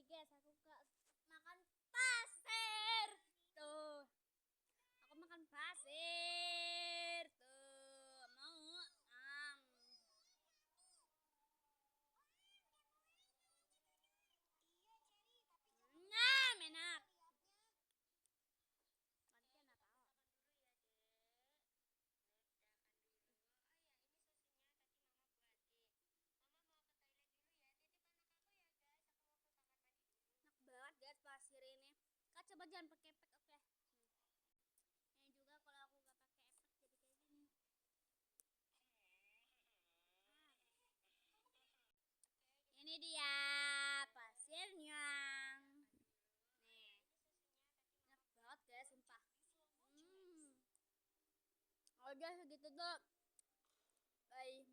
nih guys, aku makan pasir. Tuh. Aku makan pasir. Tuh, mau enak. Manisnya enak tau. Enak banget guys pasir ini. Kak coba jangan pakai efek, oke? Ini juga kalau aku gak pakai efek jadi kayak gini. Ini dia pasirnya. Nih, enak banget guys, sumpah. Oke segitu tuh. Bye.